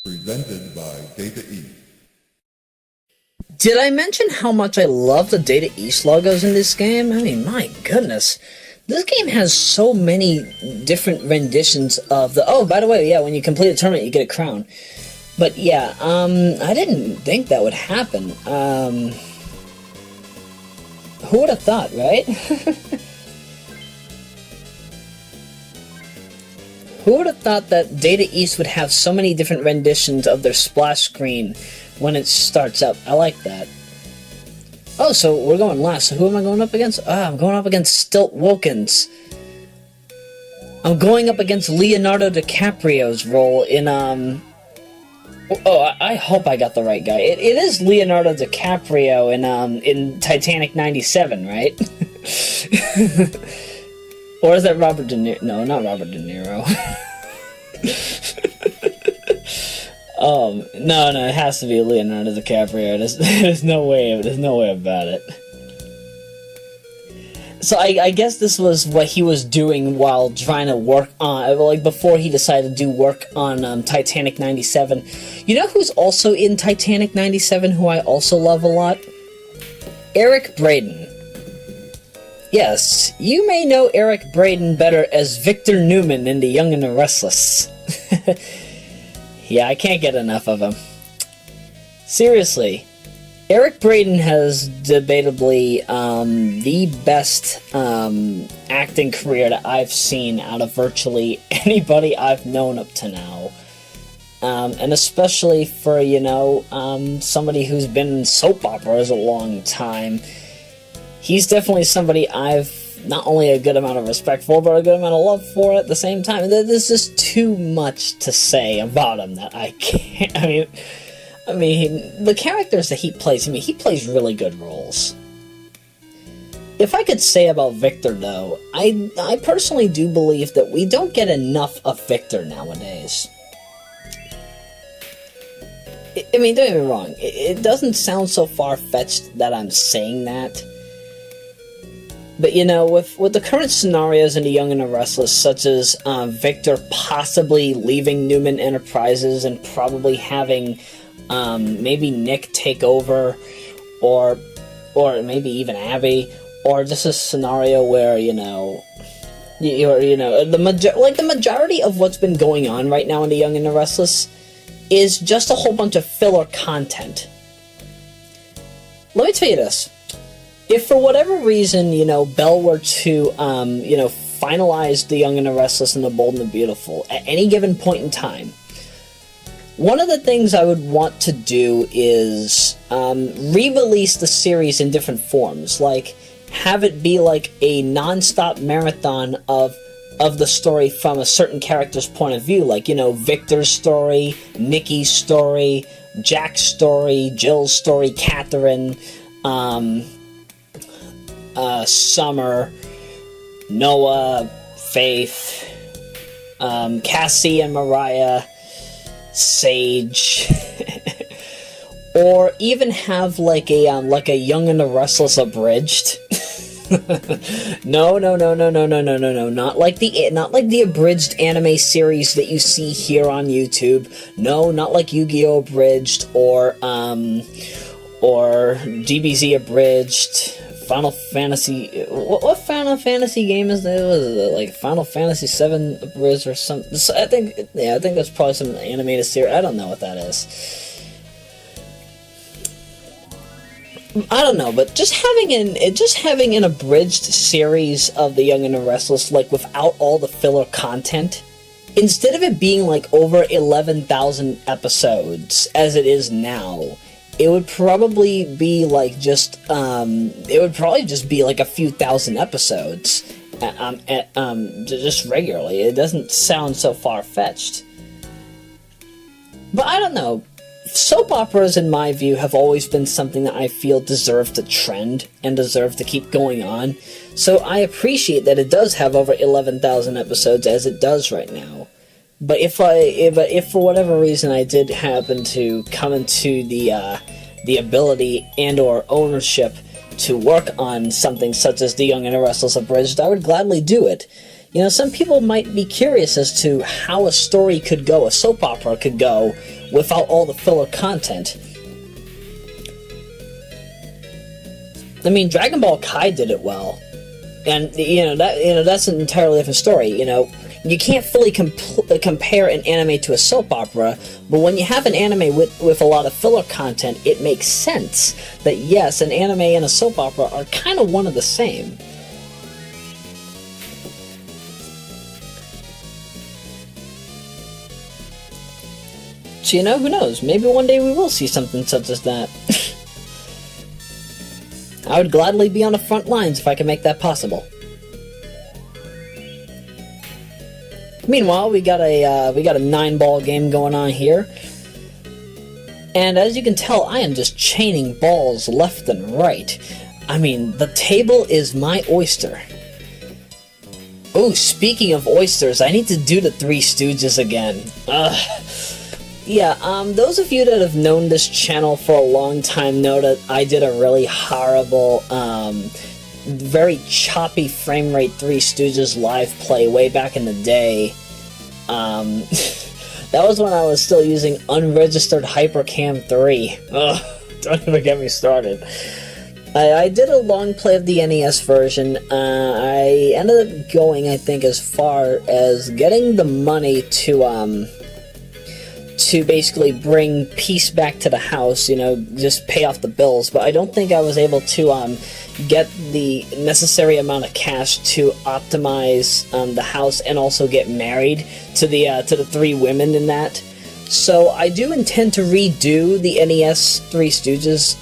Presented by Data East. Did I mention how much I love the Data East logos in this game? I mean, my goodness. This game has so many different renditions of the... Oh, by the way, yeah, when you complete a tournament, you get a crown. But yeah, I didn't think that would happen. Who would have thought, right? Who would have thought that Data East would have so many different renditions of their splash screen when it starts up? I like that. Oh, so we're going last. So who am I going up against? I'm going up against Stilt Wilkins. I'm going up against Leonardo Dicaprio's role in, Oh, I hope I got the right guy. It is Leonardo DiCaprio in Titanic 97, right? Or is that Robert De Niro? No, not Robert De Niro. No, it has to be Leonardo DiCaprio. There's no way about it. So I guess this was what he was doing while trying to work on, like before he decided to do work on Titanic 97. You know who's also in Titanic 97 who I also love a lot? Eric Braeden. Yes, you may know Eric Braeden better as Victor Newman in The Young and the Restless. Yeah, I can't get enough of him. Seriously, Eric Braeden has debatably the best acting career that I've seen out of virtually anybody I've known up to now. And especially for, somebody who's been in soap operas a long time. He's definitely somebody I've not only a good amount of respect for, but a good amount of love for at the same time. There's just too much to say about him that I can't... I mean, the characters that he plays, he plays really good roles. If I could say about Victor, though, I personally do believe that we don't get enough of Victor nowadays. Don't get me wrong, it doesn't sound so far-fetched that I'm saying that. But, with the current scenarios in The Young and the Restless, such as Victor possibly leaving Newman Enterprises and probably having maybe Nick take over, or maybe even Abby, or just a scenario where, the majority of what's been going on right now in The Young and the Restless is just a whole bunch of filler content. Let me tell you this. If for whatever reason, Belle were to, finalize The Young and the Restless and The Bold and the Beautiful at any given point in time, one of the things I would want to do is re-release the series in different forms, like have it be like a non-stop marathon of the story from a certain character's point of view, like, Victor's story, Nikki's story, Jack's story, Jill's story, Catherine, Summer, Noah, Faith, Cassie and Mariah, Sage, or even have like a Young and the Restless abridged. No, not like the abridged anime series that you see here on YouTube. No, not like Yu-Gi-Oh! Abridged or DBZ abridged. Final Fantasy... What Final Fantasy game is that? Was it like Final Fantasy 7 abridged or something? I think that's probably some animated series. I don't know what that is. I don't know, but just having an abridged series of The Young and the Restless, like without all the filler content, instead of it being like over 11,000 episodes as it is now, it would probably be like just be like a few thousand episodes, just regularly. It doesn't sound so far-fetched. But I don't know. Soap operas, in my view, have always been something that I feel deserve to trend and deserve to keep going on. So I appreciate that it does have over 11,000 episodes as it does right now. But if for whatever reason I did happen to come into the ability and or ownership to work on something such as The Young and the Restless Abridged, I would gladly do it. You know, some people might be curious as to how a story could go, a soap opera could go, without all the filler content. I mean, Dragon Ball Kai did it well, and that's an entirely different story. You know, you can't fully compare an anime to a soap opera, but when you have an anime with a lot of filler content, it makes sense that yes, an anime and a soap opera are kind of one of the same. So, you know, who knows? Maybe one day we will see something such as that. I would gladly be on the front lines if I could make that possible. Meanwhile, we got a 9-ball game going on here, and as you can tell, I am just chaining balls left and right. I mean, the table is my oyster. Oh, speaking of oysters, I need to do the Three Stooges again. Yeah, those of you that have known this channel for a long time know that I did a really horrible, very choppy frame rate Three Stooges live play way back in the day. That was when I was still using unregistered Hypercam 3. Ugh, don't even get me started. I did a long play of the NES version. I ended up going, I think, as far as getting the money to basically bring peace back to the house, you know, just pay off the bills, but I don't think I was able to get the necessary amount of cash to optimize the house and also get married to the 3 women in that. So I do intend to redo the NES Three Stooges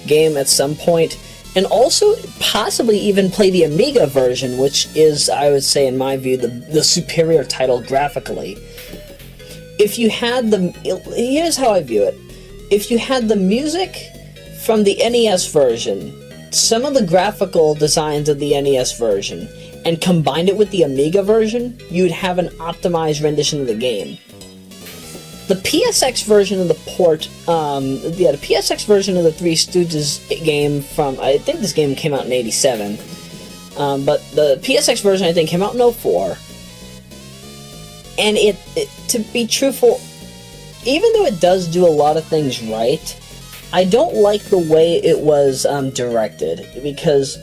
game at some point, and also possibly even play the Amiga version, which is, I would say, in my view, the superior title graphically. If you had here's how I view it. If you had the music from the NES version, some of the graphical designs of the NES version, and combined it with the Amiga version, you'd have an optimized rendition of the game. The PSX version of the port, the PSX version of the Three Stooges game from, I think this game came out in '87, but the PSX version I think came out in '04. And it, to be truthful, even though it does do a lot of things right, I don't like the way it was directed, because,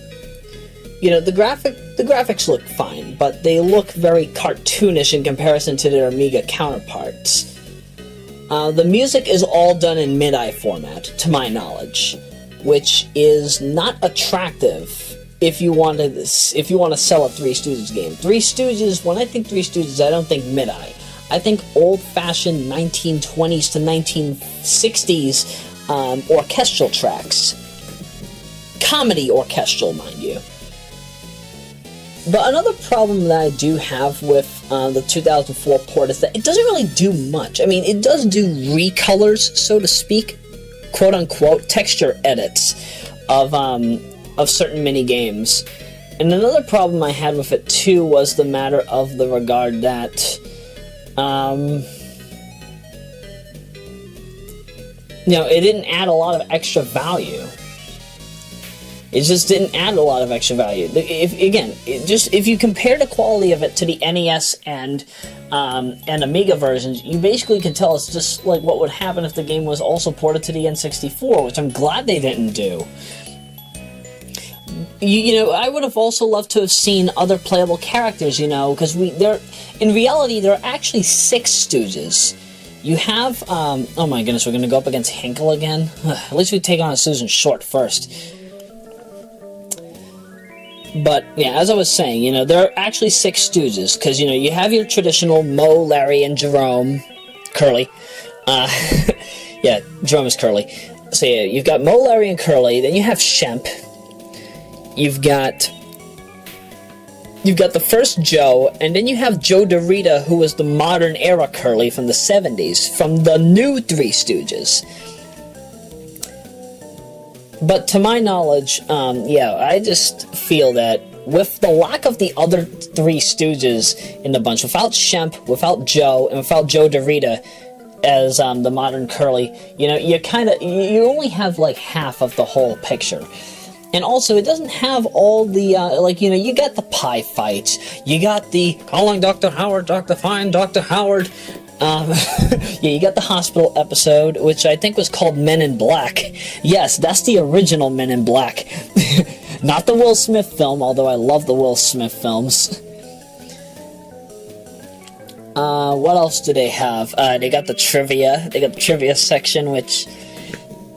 you know, the graphics look fine, but they look very cartoonish in comparison to their Amiga counterparts. The music is all done in MIDI format, to my knowledge, which is not attractive if you want to sell a Three Stooges game. Three Stooges, when I think Three Stooges, I don't think MIDI. I think old-fashioned 1920s to 1960s orchestral tracks. Comedy orchestral, mind you. But another problem that I do have with the 2004 port is that it doesn't really do much. I mean, it does do recolors, so to speak, quote-unquote, texture edits of certain mini-games. And another problem I had with it, too, was the matter of the regard that, you know, it didn't add a lot of extra value. It just didn't add a lot of extra value. If you compare the quality of it to the NES and Amiga versions, you basically can tell it's just like what would happen if the game was also ported to the N64, which I'm glad they didn't do. You know, I would have also loved to have seen other playable characters, you know, because in reality, there are actually 6 Stooges. You have, oh my goodness, we're going to go up against Hinkle again? At least we take on a Susan Short first. But, yeah, as I was saying, you know, there are actually 6 Stooges, because, you know, you have your traditional Moe, Larry, and Jerome. Curly. Yeah, Jerome is Curly. So, yeah, you've got Moe, Larry, and Curly, then you have Shemp. You've got the first Joe, and then you have Joe Dorita, who was the modern era Curly from the 70s, from the new Three Stooges. But to my knowledge, yeah, I just feel that with the lack of the other Three Stooges in the bunch, without Shemp, without Joe, and without Joe Dorita as the modern Curly, you know, you only have like half of the whole picture. And also, it doesn't have all the, you got the pie fights, you got the calling Dr. Howard, Dr. Fine, Dr. Howard, yeah, you got the hospital episode, which I think was called Men in Black. Yes, that's the original Men in Black. Not the Will Smith film, although I love the Will Smith films. What else do they have? They got the trivia. They got the trivia section, which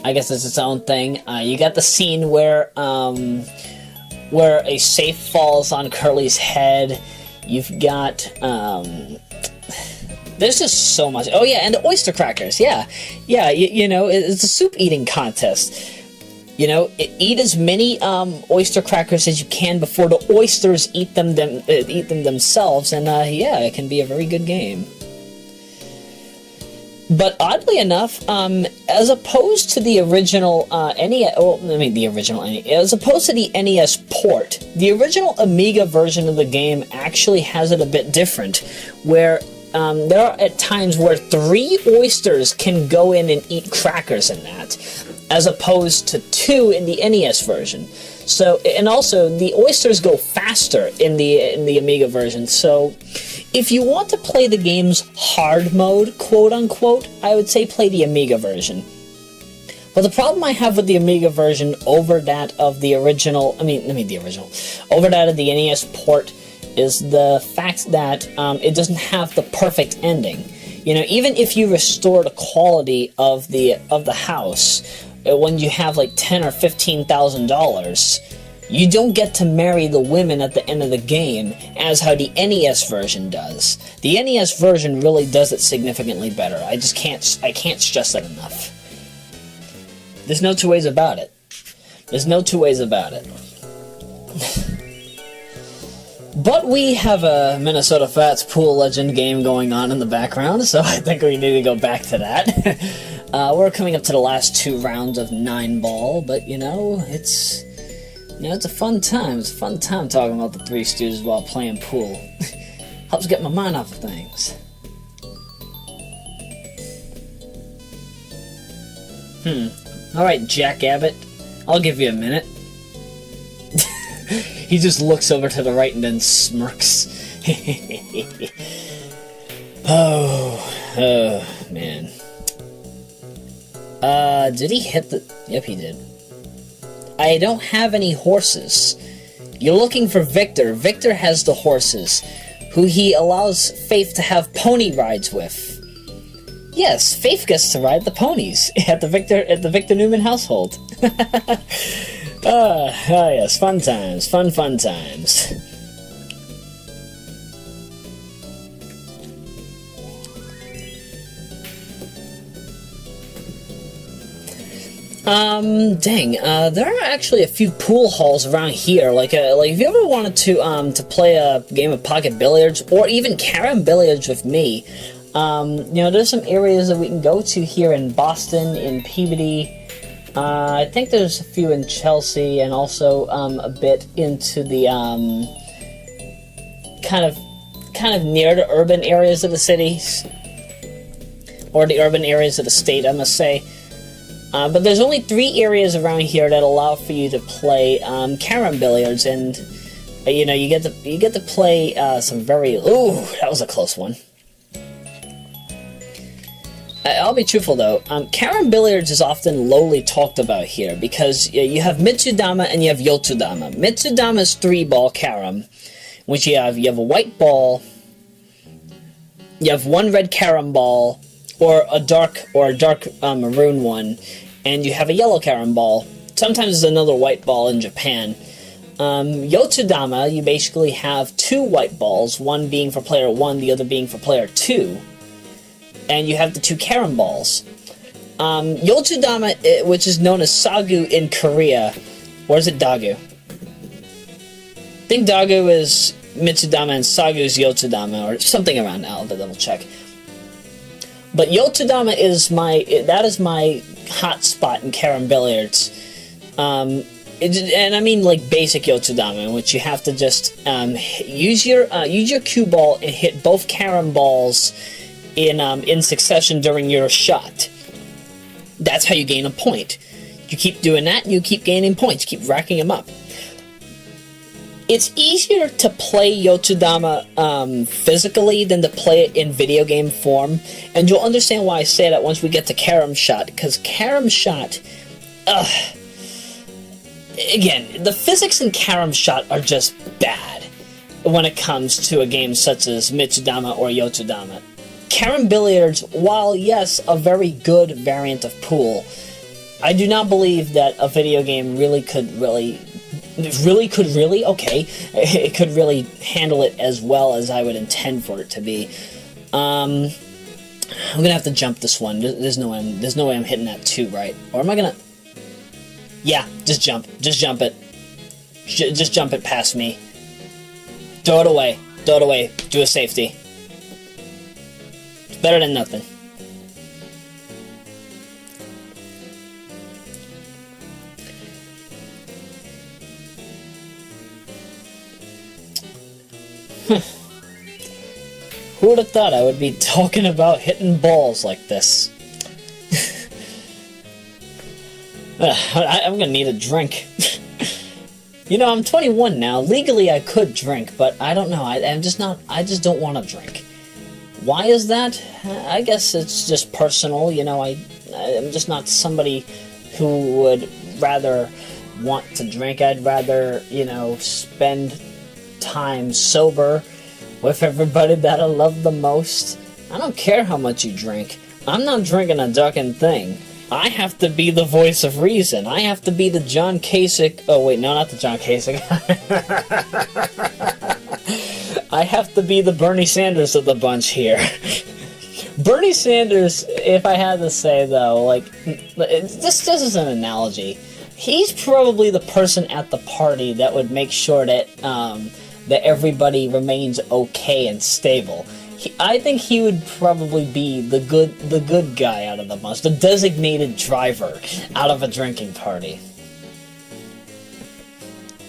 I guess is its own thing. You got the scene where a safe falls on Curly's head. You've got, there's just so much. Oh yeah, and the oyster crackers. Yeah, you know, it's a soup eating contest. You know, eat as many oyster crackers as you can before the oysters eat them themselves, and yeah, it can be a very good game. But oddly enough, as opposed to the original as opposed to the NES port, the original Amiga version of the game actually has it a bit different, where there are at times where 3 oysters can go in and eat crackers in that, as opposed to 2 in the NES version. So, and also the oysters go faster in the Amiga version. So, if you want to play the game's hard mode, quote unquote, I would say play the Amiga version. But the problem I have with the Amiga version over that of the original, over that of the NES port, is the fact that it doesn't have the perfect ending. You know, even if you restore the quality of the house, when you have like $10,000 or $15,000, you don't get to marry the women at the end of the game, as how the NES version does. The NES version really does it significantly better. I can't stress that enough. There's no two ways about it. There's no two ways about it. But we have a Minnesota Fats Pool Legend game going on in the background, so I think we need to go back to that. We're coming up to the last 2 rounds of 9-ball, but you know, it's a fun time. It's a fun time talking about the Three Stooges while playing pool. Helps get my mind off of things. Alright, Jack Abbott. I'll give you a minute. He just looks over to the right and then smirks. Oh, man. Did he hit the... Yep, he did. I don't have any horses. You're looking for Victor. Victor has the horses, who he allows Faith to have pony rides with. Yes, Faith gets to ride the ponies at the Victor Newman household. Yes, fun times, fun times. There are actually a few pool halls around here. Like if you ever wanted to play a game of pocket billiards, or even carom billiards with me, there's some areas that we can go to here in Boston, in Peabody. I think there's a few in Chelsea, and also a bit into the kind of near the urban areas of the cities, or the urban areas of the state, I must say. But there's only 3 areas around here that allow for you to play carom billiards, and you get to play some very... Ooh, that was a close one. I'll be truthful though, carom billiards is often lowly talked about here, because you have Mitsudama and you have Yotsudama. Mitsudama is 3-ball carom, which you have a white ball, you have 1 red carom ball, or a dark maroon one, and you have a yellow carom ball. Sometimes there's another white ball in Japan. Yotsudama, you basically have 2 white balls, one being for player 1, the other being for player 2. And you have the 2 carom balls. Yotsudama, which is known as Sagu in Korea, or is it Dagu? I think Dagu is Mitsudama and Sagu is Yotsudama, or something around now. I'll have to double check. But Yotsudama is my hot spot in carom billiards. And I mean like basic Yotsudama, in which you have to just use your cue ball and hit both carom balls in succession during your shot. That's how you gain a point. You keep doing that, and you keep gaining points, keep racking them up. It's easier to play Yotodama physically than to play it in video game form, and you'll understand why I say that once we get to Carom Shot, because Carom Shot, again, the physics in Carom Shot are just bad when it comes to a game such as Mitsudama or Yotodama. Carom Billiards, while yes, a very good variant of pool, I do not believe that a video game it could really handle it as well as I would intend for it to be. I'm gonna have to jump this one. There's no way I'm hitting that 2, right? Or am I gonna... Yeah, just jump it. Just jump it past me. Throw it away, do a safety. It's better than nothing. Who would have thought I would be talking about hitting balls like this? I'm gonna need a drink. You know, I'm 21 now. Legally, I could drink, but I don't know. I just don't want to drink. Why is that? I guess it's just personal. You know, I'm just not somebody who would rather want to drink. I'd rather, you know, spend time sober with everybody that I love the most. I don't care how much you drink. I'm not drinking a ducking thing. I have to be the voice of reason. I have to be the John Kasich... Oh, wait, no, not the John Kasich. I have to be the Bernie Sanders of the bunch here. Bernie Sanders, if I had to say, though, like, this is an analogy. He's probably the person at the party that would make sure that, that everybody remains okay and stable. I think he would probably be the good guy out of the bunch, the designated driver out of a drinking party.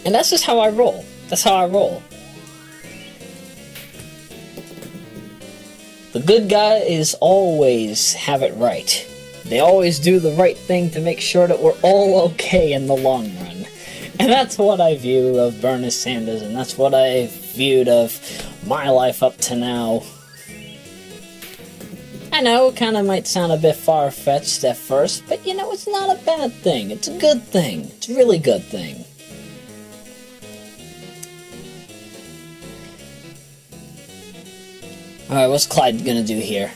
And that's just how I roll. That's how I roll. The good guys always have it right. They always do the right thing to make sure that we're all okay in the long run. And that's what I view of Bernie Sanders, and that's what I viewed of my life up to now. I know, it kind of might sound a bit far-fetched at first, but you know, it's not a bad thing. It's a good thing. It's a really good thing. Alright, what's Clyde gonna do here?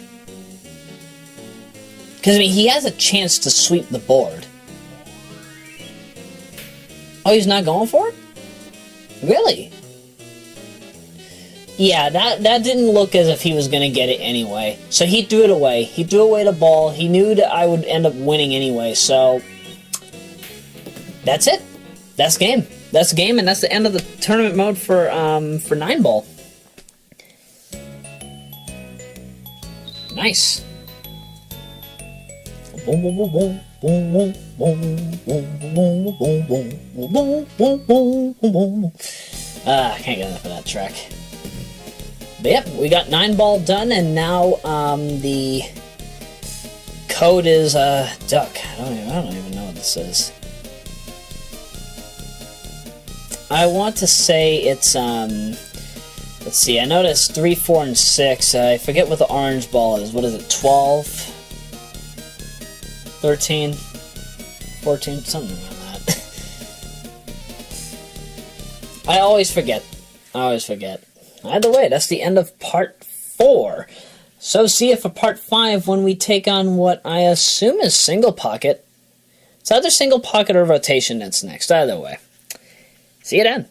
Because, I mean, he has a chance to sweep the board. Oh, he's not going for it? Really? Yeah, that didn't look as if he was going to get it anyway. So he threw it away. He threw away the ball. He knew that I would end up winning anyway, so... That's it. That's game. That's game, and that's the end of the tournament mode for 9-ball. Nice. I can't get enough of that track. But yep, we got 9-ball done, and now the code is duck. I don't even know what this is. I want to say it's let's see. I know that's 3, 4, and 6. I forget what the orange ball is. What is it? 12, 13, 14, something around that. I always forget. Either way, that's the end of part 4. So see you for part 5 when we take on what I assume is single pocket. It's either single pocket or rotation that's next. Either way. See you then.